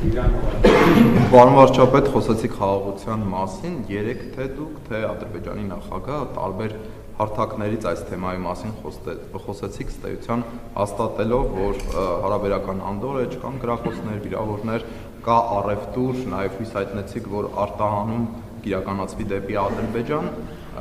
Պարոն վարչապետ, խոսեցիք խաղաղության մասին, երեք թե դուք, թե Ադրբեջանի նախագահը տարբեր հարթակներից այս թեմայի մասին խոսեցիք ըստ էության հաստատելով, որ հարաբերական անդորր է, չկան գրախոսներ, վիրավորներ, կա առևտուր, նաև հույս հայտնեցիք, որ արտահանում կիրականացվի դեպի Ադրբեջան,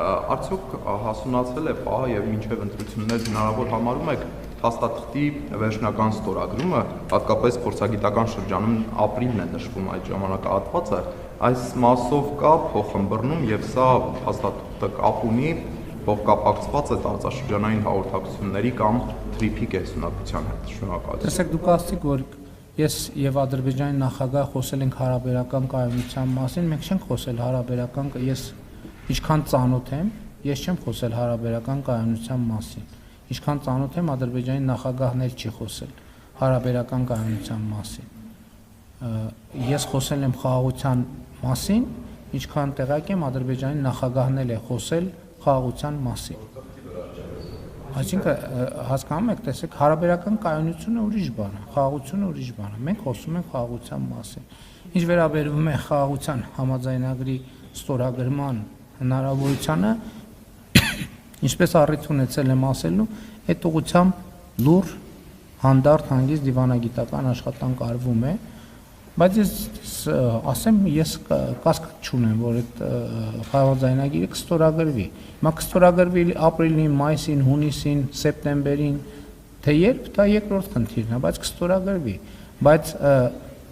արդյոք հասունացել է պահը եւ մինչեւ ընտրություններ հնարավոր համարում եք փաստաթղթի վերջնական ստորագրումը, հատկապես փորձագիտական շրջանում ապրիլն է նշվում այդ ժամանակահատվածը, այս մասով կա փոխըմբռնում եւ սա փաստաթղթը կապ ունի, փոխկապակցված է տարածաշրջանային հաղորդակցությունների կամ թրիփի կենսունակության հետ։ Շնորհակալություն։ Տեսեք, դուք ասացիք, որ ես եւ Ադրբեջանի նախագահ խոսել ենք հարաբերական կայունության մասին, մենք չենք խոսել հարաբերական, ես ինչքան ծանոթ եմ, ես չեմ խոսել հարաբերական կայունության մասին։ Ինչքան ծանոթ եմ, Ադրբեջանի նախագահն էլ չի խոսել հարաբերական կայունության մասին։ Ես խոսել եմ խաղաղության մասին, ինչքան տեղյակ եմ, Ադրբեջանի նախագահն էլ է խոսել խաղաղության մասին։ Այսինքն հասկանում եք, տեսեք, հարաբերական կայունությունը ուրիշ բան է, խաղաղությունը ուրիշ բան է։ Մենք խոսում ենք խաղաղության մասին։ Ինչ վերաբերում է խաղաղության համաձայնագրի ստորագրման հնարավորությանը, ինչպես առիթ ունեցել եմ ասելու, այդ ուղղությամբ լուր, հանդարտ, հանգիստ դիվանագիտական աշխատանք արվում է, բայց ես ասեմ, ես կասկած չունեմ, որ այդ համաձայնագիրը կստորագրվի։ Հիմա կստորագրվի ապրիլին, մայիսին, հունիսին, սեպտեմբերին, թե երբ, դա երկրորդ խնդիրն է, բայց կստորագրվի։ Բայց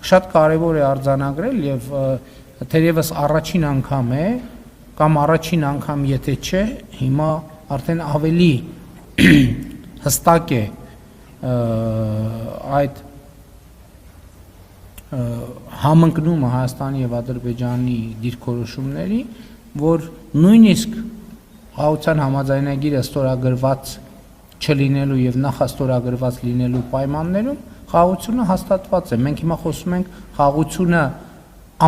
շատ կարևոր է արձանագրել եւ թերևս առաջին անգամ է, կամ առաջին անգամ եթե չէ, հիմա արդեն ավելի հստակ է այդ համընկնումը Հայաստանի եւ Ադրբեջանի դիրքորոշումների, որ նույնիսկ խաղաղության համաձայնագիրը ստորագրված չլինելու եւ նախաստորագրված լինելու պայմաններում խաղաղությունը հաստատված է։ Մենք հիմա խոսում ենք խաղաղությունը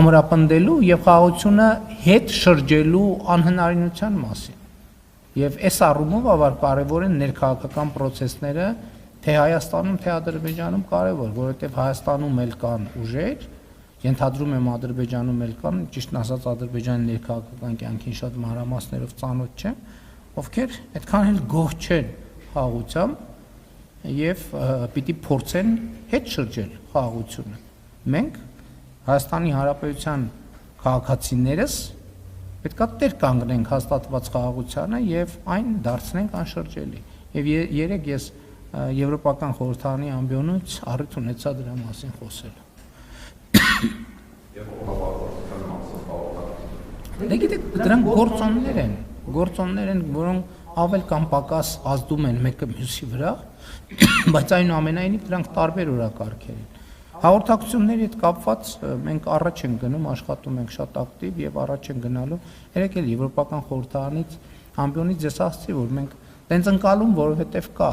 ամրապնդելու եւ խաղաղությունը հետ շրջելու անհնարինության մասին։ Եվ այս առումով ավար կարևոր են ներքաղաքական process-ները թե Հայաստանում, թե Ադրբեջանում կարևոր, որովհետև Հայաստանում էլ կան ուժեր, ենթադրում եմ Ադրբեջանում էլ կան, ճիշտն ասած Ադրբեջանի ներքաղաքական կյանքին շատ մանրամասներով ծանոթ չեմ, ովքեր այդքան էլ գոհ չեն խաղաղությամբ եւ պիտի փորձեն հետ շրջել խաղաղությունը։ Մենք Հայաստանի Հանրապետության քաղաքացիներս պետք է տեր կանգնենք հաստատված խաղաղությանը եւ այն դարձնենք անշրջելի։ Եվ երեք ես Եվրոպական խորհրդարանի ամբիոնից առիթ ունեցա դրա մասին խոսելու։ Գիտեք, դրանք գործոններ են, որոնք ավել կամ պակաս ազդում են մեկը մյուսի վրա, բայց այնուամենայնիվ դրանք տարբեր օրակարգեր են։ Հաղորդակցությունների հետ կապված մենք առաջ ենք գնում, աշխատում ենք շատ ակտիվ եւ առաջ ենք գնալու։ Երեք էլ Եվրոպական խորհրդարանից ամբիոնից ես ասացի, որ մենք տենց ընկալում, որովհետեւ կա։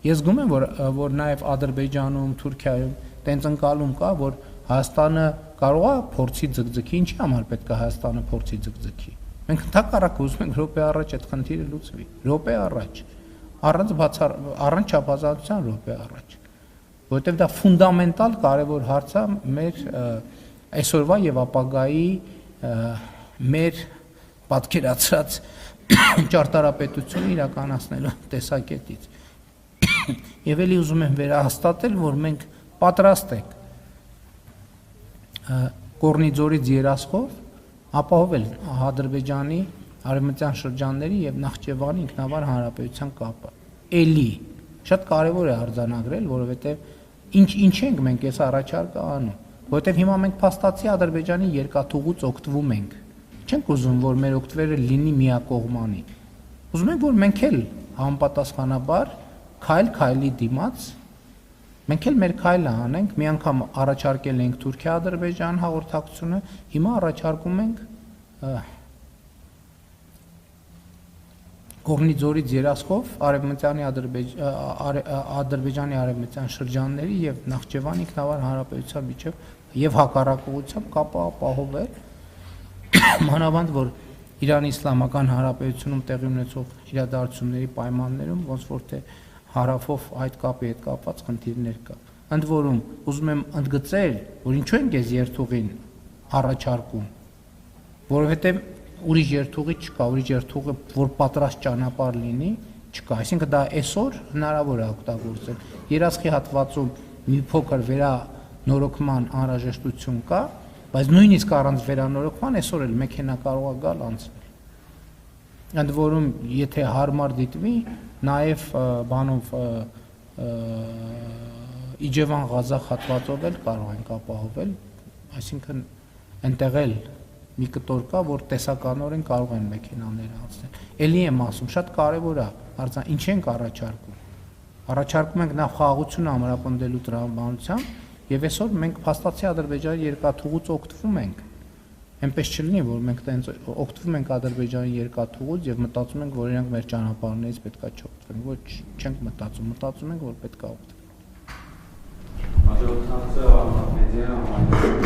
Ես զգում եմ, որ նաեւ Ադրբեջանում, Թուրքիայում տենց ընկալում կա, որ Հայաստանը կարող է փորձի ձգձգի, ինչի համար պետք է Հայաստանը փորձի ձգձգի։ Մենք ընդհակառակը ուզում ենք րոպե առաջ այդ խնդիրը լուծվի, րոպե առաջ, առանց չափազանցության րոպե առաջ, որովհետև դա ֆունդամենտալ կարևոր հարց է մեր այսօրվա եւ ապագայի մեր պատկերացրած ճարտարապետությունը իրականացնելու տեսակետից։ Եվ էլի ուզում եմ վերահաստատել, որ մենք պատրաստ ենք Կորնիձորից երասխով ապահովել Ադրբեջանի արևմտյան շրջանների եւ Նախճեվանի ինքնավար հանրապետության կապը։ Էլի շատ կարեւոր է արձանագրել, որովհետեւ ինչ ենք մենք այս առաջարկը անում, որովհետեւ հիմա մենք փաստացի Ադրբեջանի երկաթուղուց օգտվում ենք։ Չենք ուզում, որ մեր օգտվելը լինի միակողմանի։ Ուզում ենք, որ մենք էլ համապատասխանաբար քայլ-քայլի դիմաց մենք էլ մեր քայլը անենք, մի անգամ առաջարկել ենք Թուրքիա-Ադրբեջան հաղորդակցությունը, հիմա առաջարկում ենք Կորնիձորից երասխով Ադրբեջանի արևմտյան շրջանների եւ Նախճեվանի ինքնավար հանրապետության միջև եւ հակառակողությամբ կապը ապահովել, մանավանդ որ Իրանի Իսլամական Հանրապետությունում տեղի ունեցող իրադարձությունների պայմաններում ոնց որ թե հարավով այդ կապի հետ կապված խնդիրներ կա։ Ընդ որում ուզում եմ ընդգծել, որ ինչու ենք այս երթուղին առաջարկում, որովհետև ուրիշ երթուղի չկա, ուրիշ երթուղը, որ պատրաստ ճանապարհ լինի, չկա, այսինքն դա այսօր հնարավոր է օգտագործել։ Երասխի հատվածում մի փոքր վերանորոգման անհրաժեշտություն կա, բայց նույնիսկ առանց վերանորոգման այսօր էլ մեքենա կարող է գալ անցնել։ Ընդ որում, եթե հարմար դիտվի, նաև բանով Իջևան Ղազախ հատվածով էլ կարող ենք ապահովել, այսինքն այնտեղ էլ մի կտոր կա, որ տեսականորեն կարող են մեքենաները անցնել։ Էլի եմ ասում, շատ կարևոր է, ինչ ենք առաջարկում։ Առաջարկում ենք նախ խաղաղությունը ամրապնդելու տրամաբանությամբ, եւ այսօր մենք փաստացի Ադրբեջանի երկաթուղուց օգտվում ենք։ Այնպես չլինի, որ մենք տենց օգտվում ենք Ադրբեջանի երկաթուղուց եւ մտածում ենք, որ իրանք մեր ճանապարհներից պետքա չօգտվեն։ Ոչ, չենք մտածում ենք, որ պետքա օգտվեն։ Հաջորդանցը արմատմեդիան